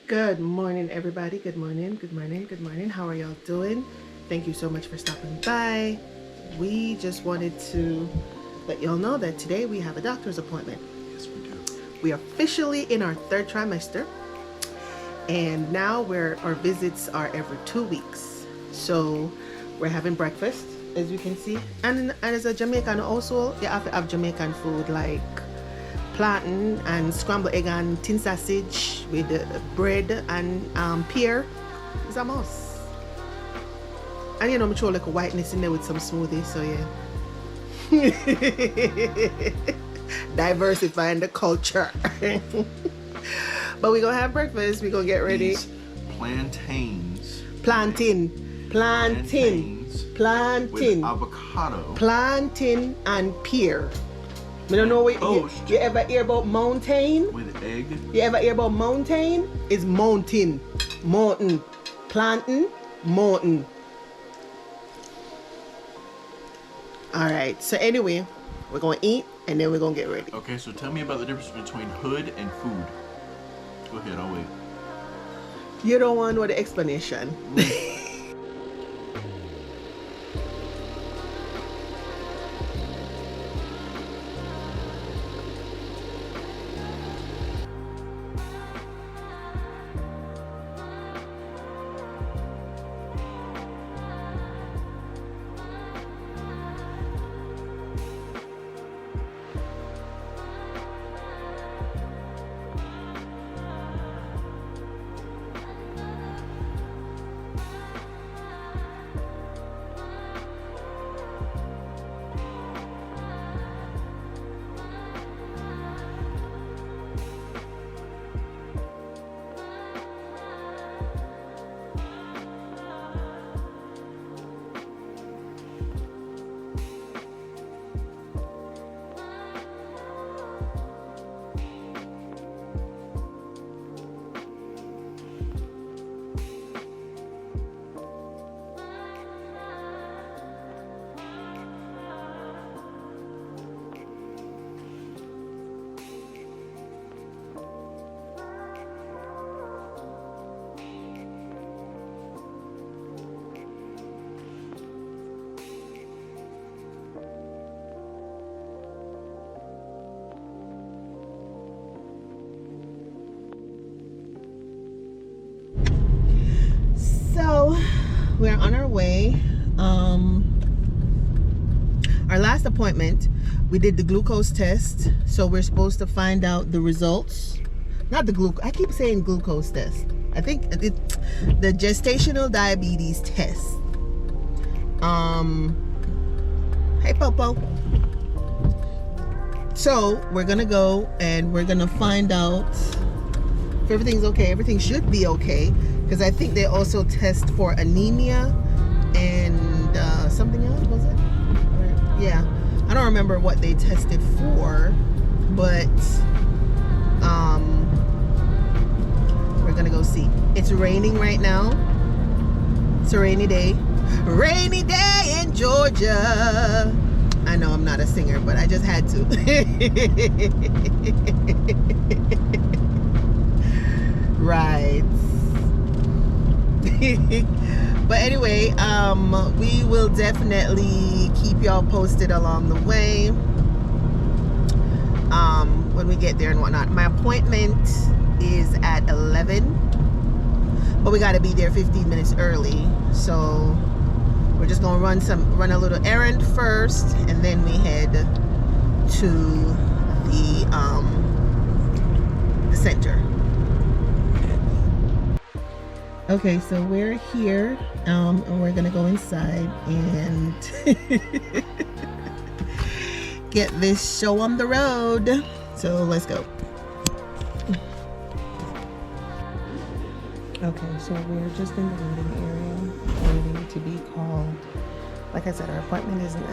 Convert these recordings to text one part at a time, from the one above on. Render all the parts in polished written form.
Good morning, everybody. Good morning, good morning, good morning. How are y'all doing? Thank you so much for stopping by. We just wanted to let y'all know that today we have a doctor's appointment. Yes, we do. We are officially in our third trimester, and now our visits are every 2 weeks. So we're having breakfast, as you can see. And as a Jamaican household, you have to have Jamaican food like plantain and scrambled egg and tin sausage with bread and pear. It's a must. And you know, I'm throw like a whiteness in there with some smoothie, so yeah. Diversifying the culture. But we're gonna have breakfast, we're gonna get ready. These plantains. Plantain With avocado. plantain and pear. I don't know what you ever hear about mountain? With egg. You ever hear about mountain? It's mountain. Mountain. Plantain. Mountain. Alright, so anyway, we're gonna eat and then we're gonna get ready. Okay, so tell me about the difference between hood and food. Go ahead, I'll wait. You don't want to know the explanation. So we're on our way. Our last appointment, we did the glucose test. So we're supposed to find out the results. Not the glucose. I keep saying glucose test. I think it's the gestational diabetes test. Hey Popo. So we're gonna go and we're gonna find out if everything's okay. Everything should be okay, because I think they also test for anemia and something else, was it? Yeah, I don't remember what they tested for, but we're gonna go see. It's raining right now. It's a rainy day. Rainy day in Georgia. I know I'm not a singer, but I just had to. Right. But anyway, we will definitely keep y'all posted along the way when we get there and whatnot. My appointment is at 11, but we got to be there 15 minutes early, so we're just gonna run a little errand first, and then we head to the center. Okay, so we're here, and we're gonna go inside and get this show on the road. So let's go. Okay, so we're just in the waiting area, waiting to be called. Like I said, our appointment isn't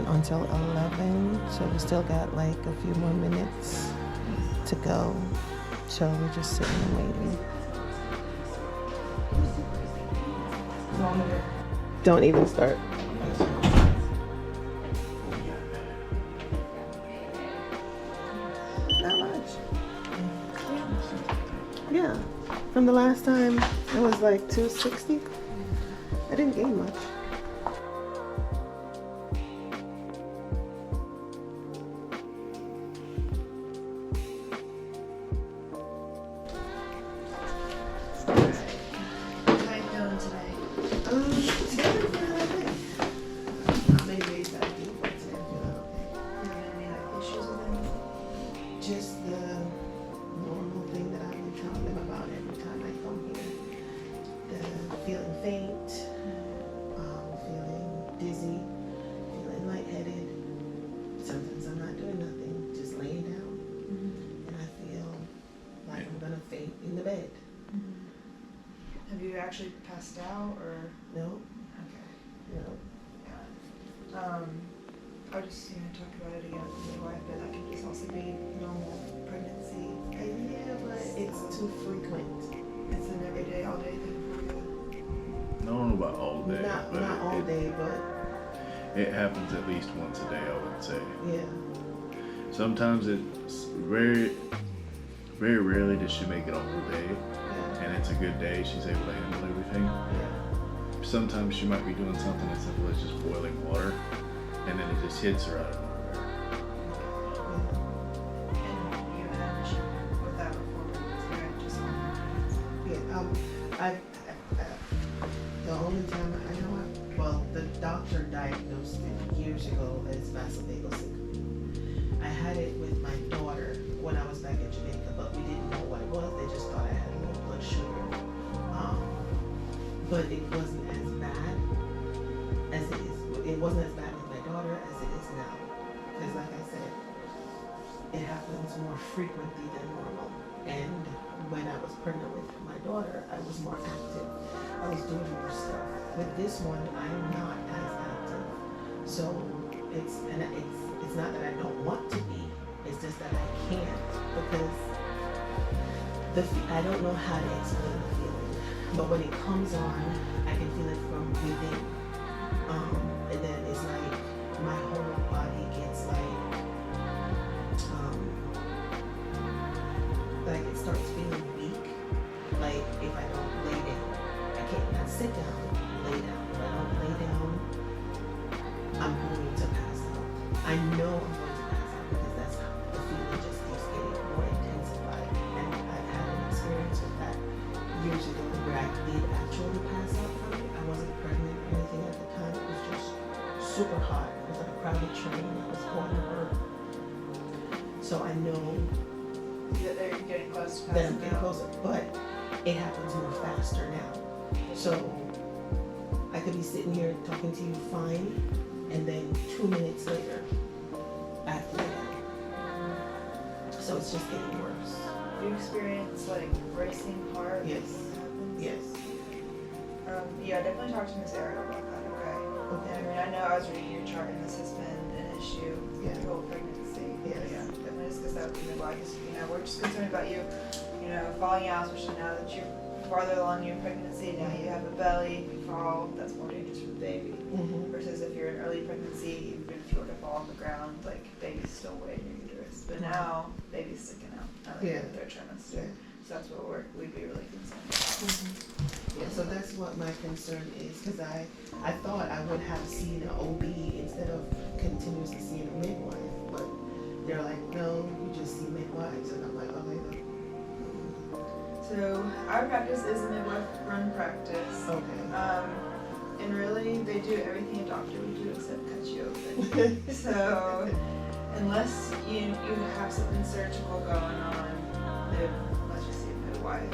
until 11, so we still got like a few more minutes to go. So we're just sitting and waiting. Don't even start. Not much. Yeah. From the last time, it was like 260. I didn't gain much. How you feeling today? Today I'm feeling okay. Many days that I do, but today I'm feeling okay. You having any like issues with anything? Just the normal thing that I've been telling them about every time I come here. The feeling faint, feeling dizzy, feeling lightheaded. Sometimes I'm not doing nothing, just laying down. And I feel like I'm gonna faint in the bed. Have you actually passed out or? No, Okay. no. Yeah. I'll just talk about it again with my wife, but that can just also be normal pregnancy. Yeah, but it's too frequent. It's an everyday, all day thing for you. I don't know about all day, Not but all day, but it happens at least once a day, I would say. yeah. Sometimes it's very rarely does she make it a whole day, Yeah. and it's a good day. She's able to handle everything. Yeah. Sometimes she might be doing something as simple as just boiling water, and then it just hits her out of nowhere. And you had an issue with that before, but it's very just on Yeah. The only time I know, the doctor diagnosed it years ago as vasovagal syndrome. I had it with my daughter when I was back in Jamaica, but we didn't know what it was. They just thought I had low blood sugar. But it wasn't as bad as it is. It wasn't as bad with my daughter as it is now. Because like I said, it happens more frequently than normal. And when I was pregnant with my daughter, I was more active. I was doing more stuff. With this one, I am not as active. So it's not that I don't want to be. It's just that I can't because I don't know how to explain the feeling. But when it comes on, I can feel it from within. And then it's like my whole body gets like it starts feeling weak. Like if I don't lay down, I can't not sit down, lay down. If I don't lay down, I'm going to pass out. I know I'm going to pass out because that's how the feeling just keeps getting more intensified. And I've had an experience with that years ago where I did actually pass out from it. I wasn't pregnant or anything at the time. It was just super hot. It was like a crowded train. I was going to work. So I know that they're getting close to that passing I'm getting out. closer, but it happens more faster now. So I could be sitting here talking to you fine, and then 2 minutes later, I have to lay down. So it's just getting worse. Do you experience like racing heart? Yes. When that happens? Yes. Yeah, definitely talk to Miss Ariel about that, okay? Okay. I mean, I know I was reading your chart and this has been an issue Yeah. your whole pregnancy. Yes. But yeah, definitely discuss that with you. Why? Because, we're just concerned about you, falling out, especially now that you're farther along in your pregnancy. Now you have a belly, you fall, that's more dangerous for the baby. Mm-hmm. Versus if you're in early pregnancy, even if you were to fall on the ground, like baby's still way in your uterus. But now, baby's sticking out. Now that you're in the third trimester. Yeah. So that's what we'd be really concerned about. Yeah, so that's what my concern is, because I thought I would have seen an OB instead of continuously seeing a midwife, but they're like, no, you just see midwives, and I'm like, okay, no. So our practice is a midwife-run practice. Okay. And really, they do everything a doctor would do except cut you open. So unless you have something surgical going on, let's just say a midwife.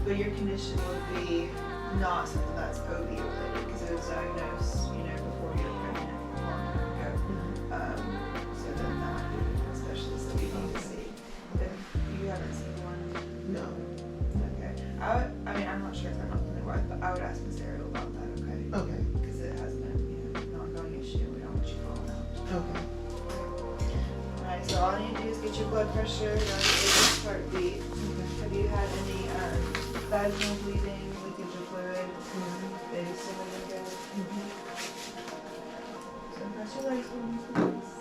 But your condition would be not something that's OB related because it was diagnosed, before you were pregnant a long time ago. So then that would be a specialist that we need to see. If you haven't seen one. No. Okay. I'm not sure if I'm not the midwife, but I would ask Miss Ariel about that, okay? Okay. Because it has been, an ongoing issue. We don't want you falling out. Okay. Alright, so all I need to do is get your blood pressure, your heartbeat. Have you had any vaginal bleeding, leakage of fluid? Baby still living good? So press your legs for me, please.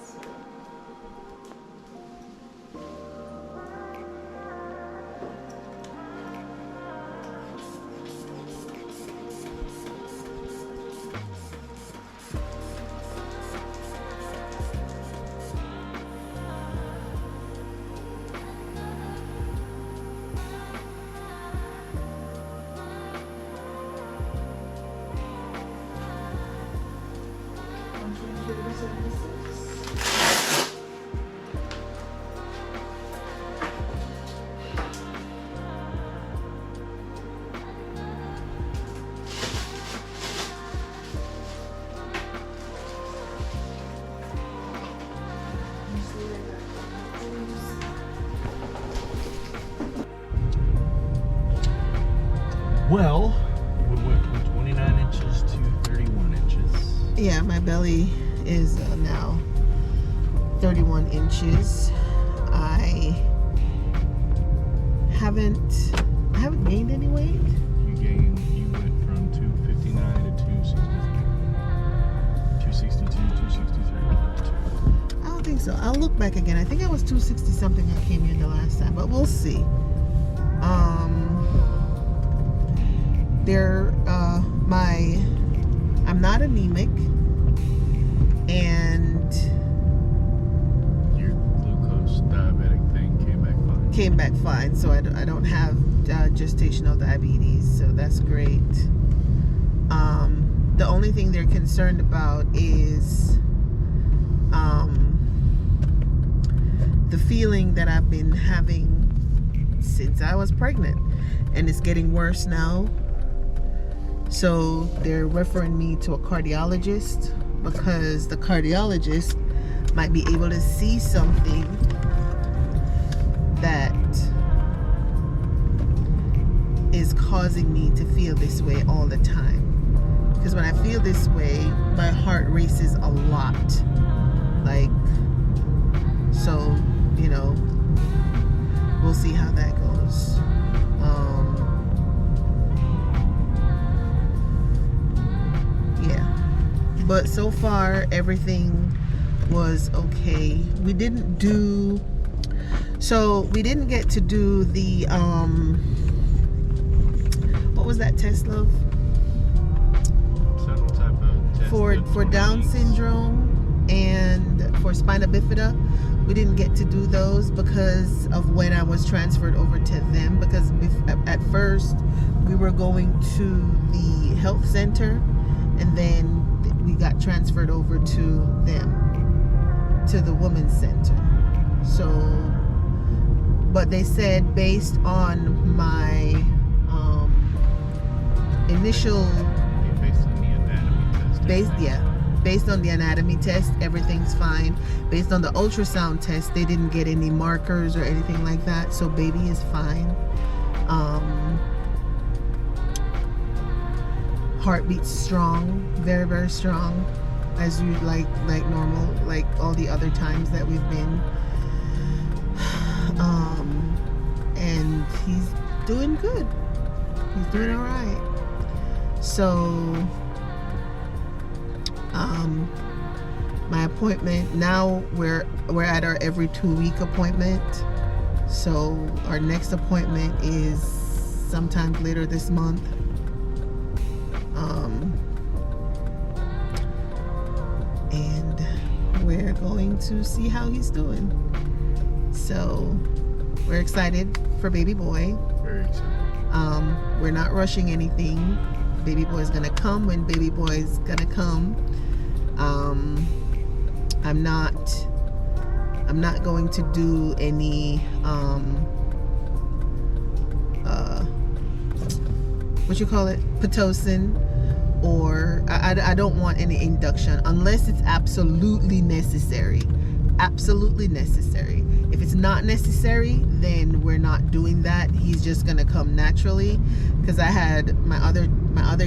Well, we went from 29 inches to 31 inches. Yeah, my belly is now 31 inches. I haven't gained any weight. You went from 259 to 263. 262, 263. I don't think so. I'll look back again. I think I was 260 something I came in the last time, but we'll see. I'm not anemic, and your glucose diabetic thing came back fine. So I don't have gestational diabetes, so that's great. The only thing they're concerned about is the feeling that I've been having since I was pregnant, and it's getting worse now. So they're referring me to a cardiologist, because the cardiologist might be able to see something that is causing me to feel this way all the time. Because when I feel this way, my heart races a lot. Like, so, you know, we'll see how that goes. Yeah. But so far, everything was okay. We didn't get to do the, what was that test, love? Some type of test For Down syndrome and for spina bifida. We didn't get to do those because of when I was transferred over to them, because at first we were going to the health center, and then we got transferred over to them, to the women's center. So, but they said based on my initial based on the anatomy test. Based on the anatomy test, everything's fine. Based on the ultrasound test, they didn't get any markers or anything like that, so baby is fine. Heartbeat's strong, very, very strong, as you like normal, like all the other times that we've been. And he's doing good. He's doing all right. So, my appointment now, we're at our every 2-week appointment. So our next appointment is sometime later this month. And we're going to see how he's doing. So we're excited for baby boy. Very excited. We're not rushing anything. Baby boy's gonna come when baby boy's gonna come. I'm not going to do any what you call it, Pitocin, or I don't want any induction unless it's absolutely necessary. Absolutely necessary. If it's not necessary, then we're not doing that. He's just gonna come naturally, because I had my other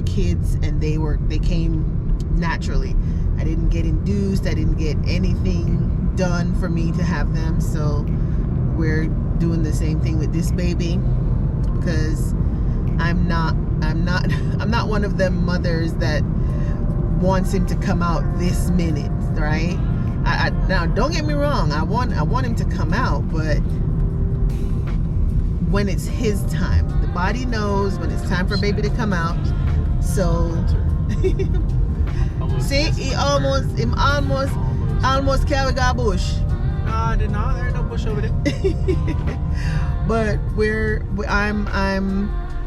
kids, and they came naturally. I didn't get induced. I didn't get anything done for me to have them. So we're doing the same thing with this baby, because I'm not one of them mothers that wants him to come out this minute, right? Now don't get me wrong, I want him to come out, but when it's his time. The body knows when it's time for baby to come out. So see, he almost carried a bush. Nah, I did not. There ain't no bush over there. But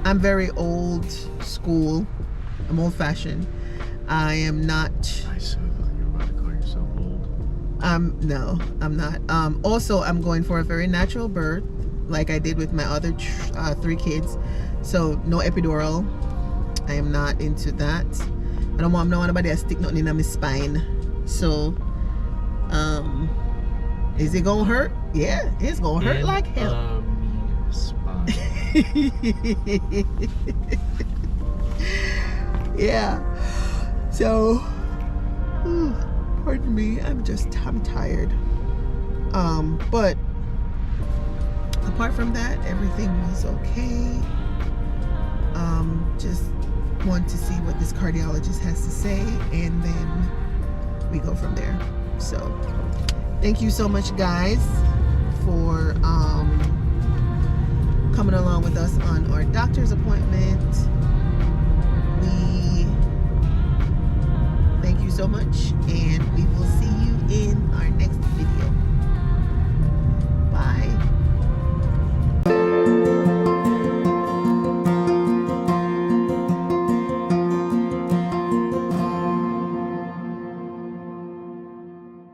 I'm very old school. I'm old fashioned. I am not. I so thought you were about to call yourself old. No, I'm not. Also, I'm going for a very natural birth, like I did with my other 3 kids. So no epidural. I am not into that. I don't want nobody to stick nothing in my spine. So, is it gonna hurt? Yeah, it's gonna hurt like hell. Spine. Yeah. So, pardon me. I'm tired. But apart from that, everything was okay. Just want to see what this cardiologist has to say, and then we go from there. So, thank you so much, guys, for coming along with us on our doctor's appointment. We thank you so much, and we will see you in our next